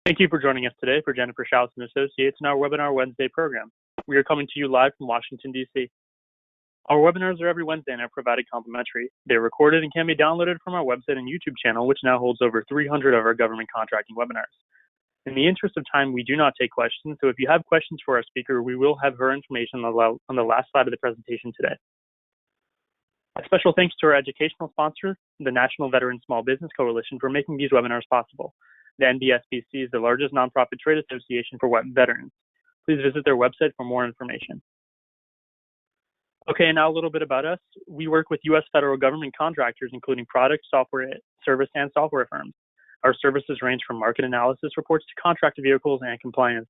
Thank you for joining us today for Jennifer Schaus and Associates in our Webinar Wednesday program. We are coming to you live from Washington, D.C. Our webinars are every Wednesday and are provided complimentary. They are recorded and can be downloaded from our website and YouTube channel, which now holds over 300 of our government contracting webinars. In the interest of time, we do not take questions, so if you have questions for our speaker, we will have her information on the last slide of the presentation today. A special thanks to our educational sponsor, the National Veteran Small Business Coalition, for making these webinars possible. The NVSBC is the largest nonprofit trade association for veterans. Please visit their website for more information. Okay, now a little bit about us. We work with U.S. federal government contractors, including product, software, service, and software firms. Our services range from market analysis reports to contract vehicles and compliance.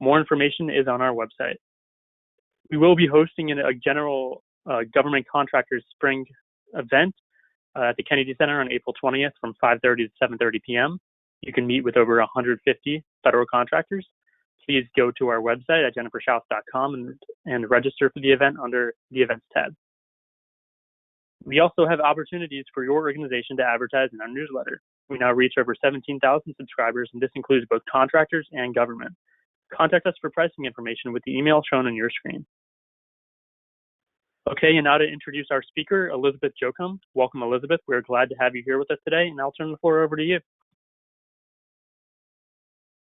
More information is on our website. We will be hosting a general government contractors spring event at the Kennedy Center on April 20th from 5:30 to 7:30 p.m. You can meet with over 150 federal contractors. Please go to our website at jenniferschaus.com and register for the event under the Events tab. We also have opportunities for your organization to advertise in our newsletter. We now reach over 17,000 subscribers, and this includes both contractors and government. Contact us for pricing information with the email shown on your screen. Okay, and now to introduce our speaker, Elizabeth Jokum. Welcome, Elizabeth. We're glad to have you here with us today, and I'll turn the floor over to you.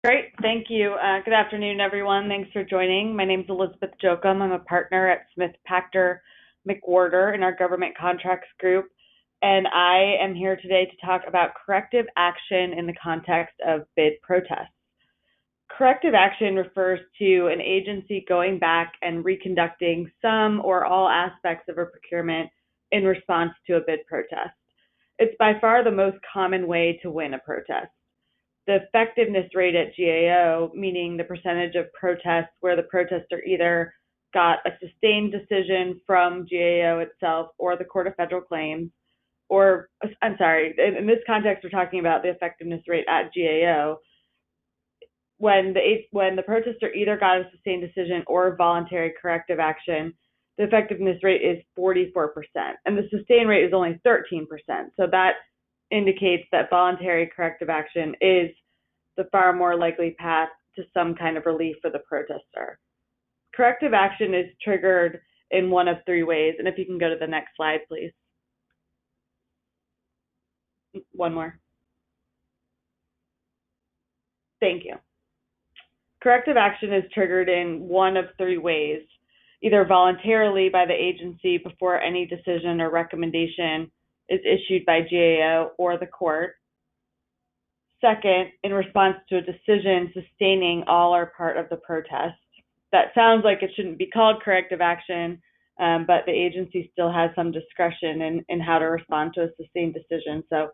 Great, thank you. Good afternoon, everyone. Thanks for joining. My name is Elizabeth Jokum. I'm a partner at Smith Pachter McWhorter in our government contracts group, and I am here today to talk about corrective action in the context of bid protests. Corrective action refers to an agency going back and reconducting some or all aspects of a procurement in response to a bid protest. It's by far the most common way to win a protest. The effectiveness rate at GAO, meaning the percentage of protests where the protester either got a sustained decision from GAO itself or the Court of Federal Claims, or, I'm sorry, in this context, we're talking about the effectiveness rate at GAO, when the protester either got a sustained decision or voluntary corrective action, the effectiveness rate is 44%, and the sustained rate is only 13%. So that indicates that voluntary corrective action is the far more likely path to some kind of relief for the protester. Corrective action is triggered in one of three ways, and if you can go to the next slide, please. One more. Thank you. Corrective action is triggered in one of three ways, either voluntarily by the agency before any decision or recommendation is issued by GAO or the court. Second, in response to a decision sustaining all or part of the protest. That sounds like it shouldn't be called corrective action, but the agency still has some discretion in how to respond to a sustained decision. So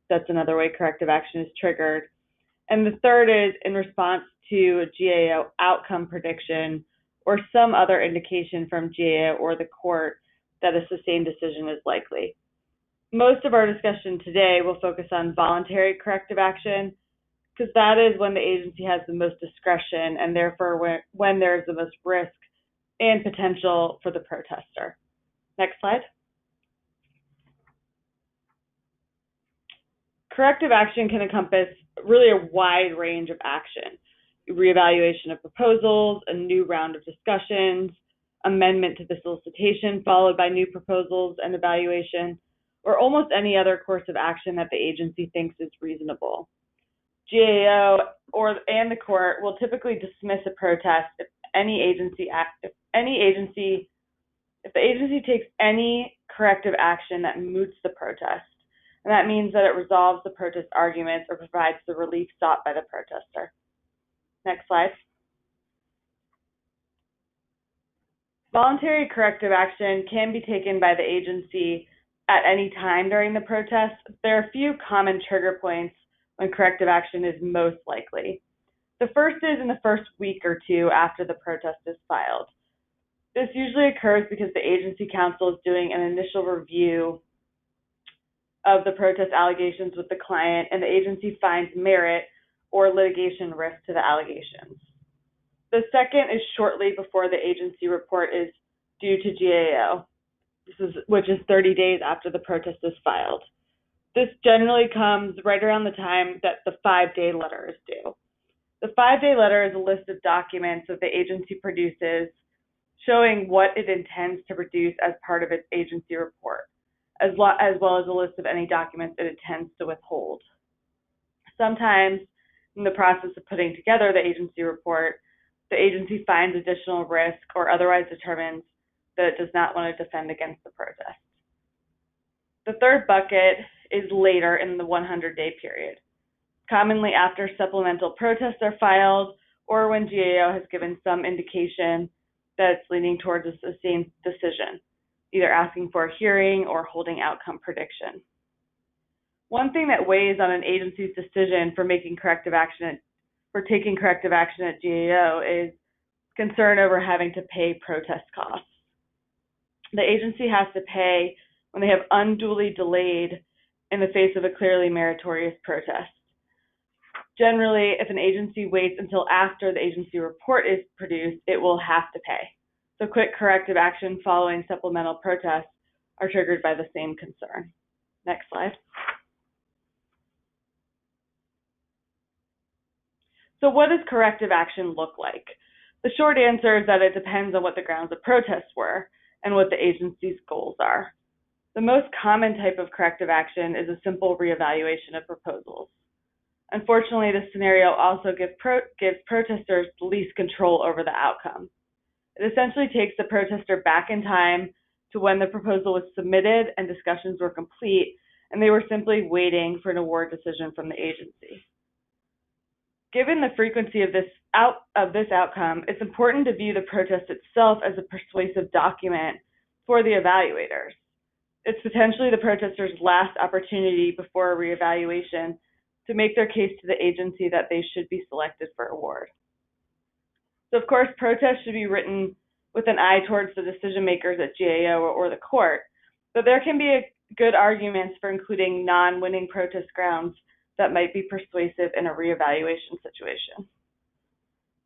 that's another way corrective action is triggered. And the third is in response to a GAO outcome prediction or some other indication from GAO or the court that a sustained decision is likely. Most of our discussion today will focus on voluntary corrective action because that is when the agency has the most discretion and therefore when there is the most risk and potential for the protester. Next slide. Corrective action can encompass really a wide range of action. Reevaluation of proposals, a new round of discussions, amendment to the solicitation followed by new proposals and evaluation, or almost any other course of action that the agency thinks is reasonable. GAO and the court will typically dismiss a protest if the agency takes any corrective action that moots the protest. And that means that it resolves the protest arguments or provides the relief sought by the protester. Next slide. Voluntary corrective action can be taken by the agency at any time during the protest. There are a few common trigger points when corrective action is most likely. The first is in the first week or two after the protest is filed. This usually occurs because the agency counsel is doing an initial review of the protest allegations with the client, and the agency finds merit or litigation risk to the allegations. The second is shortly before the agency report is due to GAO, which is 30 days after the protest is filed. This generally comes right around the time that the 5-day letter is due. The 5-day letter is a list of documents that the agency produces showing what it intends to produce as part of its agency report, as well as a list of any documents it intends to withhold. Sometimes, in the process of putting together the agency report, the agency finds additional risk or otherwise determines that it does not want to defend against the protest. The third bucket is later in the 100-day period, commonly after supplemental protests are filed or when GAO has given some indication that it's leaning towards a sustained decision, either asking for a hearing or holding outcome prediction. One thing that weighs on an agency's decision for taking corrective action at GAO is concern over having to pay protest costs. The agency has to pay when they have unduly delayed in the face of a clearly meritorious protest. Generally, if an agency waits until after the agency report is produced, it will have to pay. So quick corrective action following supplemental protests are triggered by the same concern. Next slide. So what does corrective action look like? The short answer is that it depends on what the grounds of protest were and what the agency's goals are. The most common type of corrective action is a simple reevaluation of proposals. Unfortunately, this scenario also gives protesters the least control over the outcome. It essentially takes the protester back in time to when the proposal was submitted and discussions were complete, and they were simply waiting for an award decision from the agency. Given the frequency of this outcome, it's important to view the protest itself as a persuasive document for the evaluators. It's potentially the protester's last opportunity before a reevaluation to make their case to the agency that they should be selected for award. So of course, protests should be written with an eye towards the decision makers at GAO or the court, but there can be good arguments for including non-winning protest grounds that might be persuasive in a reevaluation situation.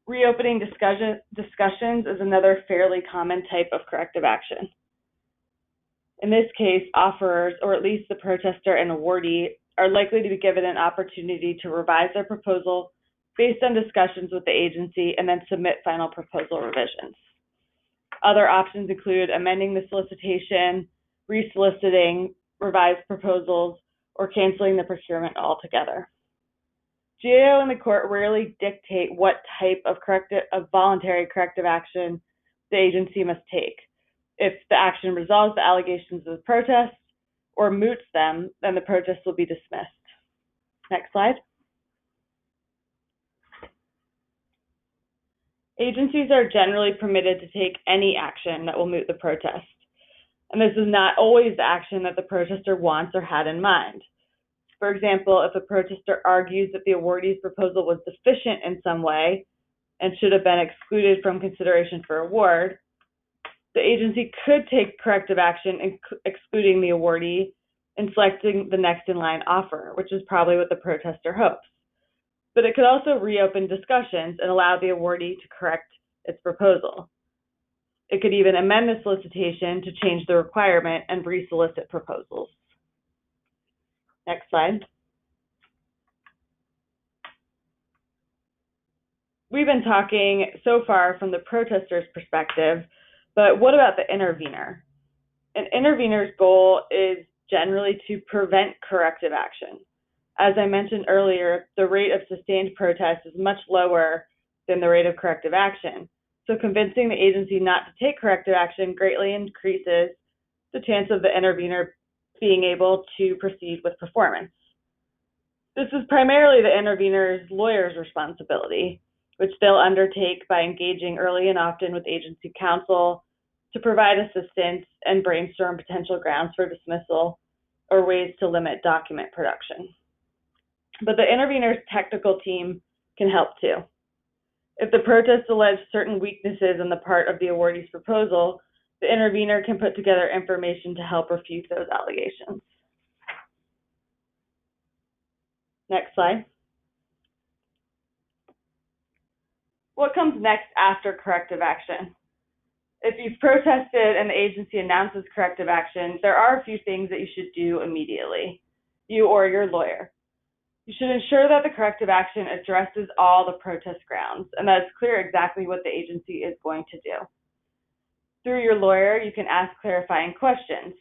Reopening discussions is another fairly common type of corrective action. In this case, offerers, or at least the protester and awardee, are likely to be given an opportunity to revise their proposal based on discussions with the agency and then submit final proposal revisions. Other options include amending the solicitation, resoliciting revised proposals, or canceling the procurement altogether. GAO and the court rarely dictate what type of voluntary corrective action the agency must take. If the action resolves the allegations of the protest or moots them, then the protest will be dismissed. Next slide. Agencies are generally permitted to take any action that will moot the protest. And this is not always the action that the protester wants or had in mind. For example, if a protester argues that the awardee's proposal was deficient in some way and should have been excluded from consideration for award, the agency could take corrective action excluding the awardee and selecting the next in line offer, which is probably what the protester hopes. But it could also reopen discussions and allow the awardee to correct its proposal. It could even amend the solicitation to change the requirement and resolicit proposals. Next slide. We've been talking so far from the protester's perspective, but what about the intervener? An intervener's goal is generally to prevent corrective action. As I mentioned earlier, the rate of sustained protest is much lower than the rate of corrective action. So convincing the agency not to take corrective action greatly increases the chance of the intervener being able to proceed with performance. This is primarily the intervener's lawyer's responsibility, which they'll undertake by engaging early and often with agency counsel to provide assistance and brainstorm potential grounds for dismissal or ways to limit document production. But the intervener's technical team can help too. If the protest alleged certain weaknesses on the part of the awardee's proposal, the intervener can put together information to help refute those allegations. Next slide. What comes next after corrective action? If you've protested and the agency announces corrective action, there are a few things that you should do immediately, you or your lawyer. You should ensure that the corrective action addresses all the protest grounds and that it's clear exactly what the agency is going to do. Through your lawyer, you can ask clarifying questions.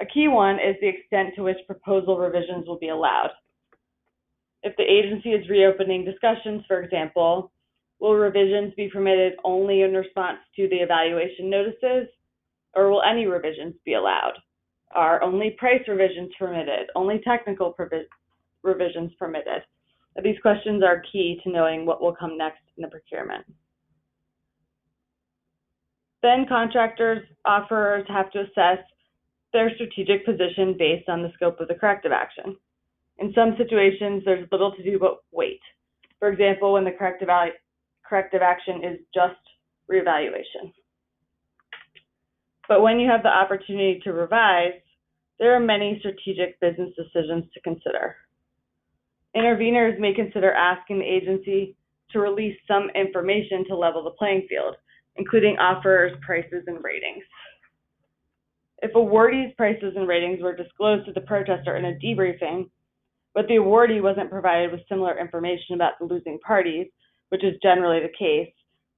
A key one is the extent to which proposal revisions will be allowed. If the agency is reopening discussions, for example, will revisions be permitted only in response to the evaluation notices, or will any revisions be allowed? Are only price revisions permitted? Only technical revisions permitted? These questions are key to knowing what will come next in the procurement. Then contractors, offerers have to assess their strategic position based on the scope of the corrective action. In some situations, there's little to do but wait. For example, when the corrective action is just reevaluation. But when you have the opportunity to revise, there are many strategic business decisions to consider. Interveners may consider asking the agency to release some information to level the playing field, including offers, prices, and ratings. If awardees' prices and ratings were disclosed to the protester in a debriefing, but the awardee wasn't provided with similar information about the losing parties, which is generally the case,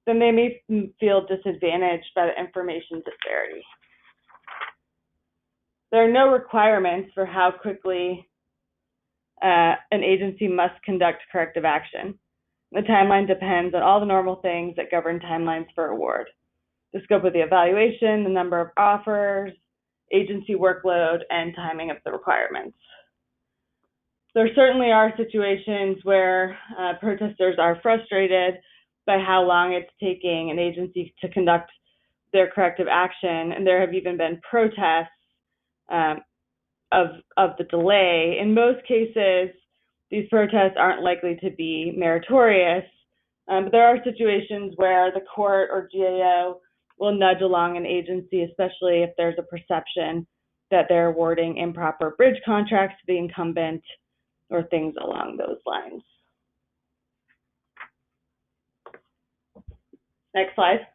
then they may feel disadvantaged by the information disparity. There are no requirements for how quickly an agency must conduct corrective action. The timeline depends on all the normal things that govern timelines for award: the scope of the evaluation, the number of offers, agency workload, and timing of the requirements. There certainly are situations where protesters are frustrated by how long it's taking an agency to conduct their corrective action, and there have even been protests of the delay. In most cases, these protests aren't likely to be meritorious, but there are situations where the court or GAO will nudge along an agency, especially if there's a perception that they're awarding improper bridge contracts to the incumbent or things along those lines. Next slide.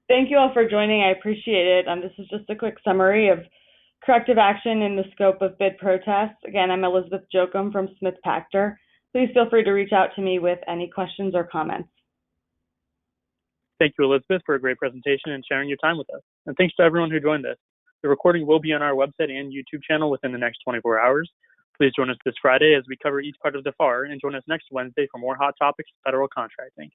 Thank you all for joining. I appreciate it. This is just a quick summary of corrective action in the scope of bid protests. Again, I'm Elizabeth Jokum from Smith Pactor. Please feel free to reach out to me with any questions or comments. Thank you, Elizabeth, for a great presentation and sharing your time with us. And thanks to everyone who joined us. The recording will be on our website and YouTube channel within the next 24 hours. Please join us this Friday as we cover each part of the FAR, and join us next Wednesday for more hot topics of federal contracting.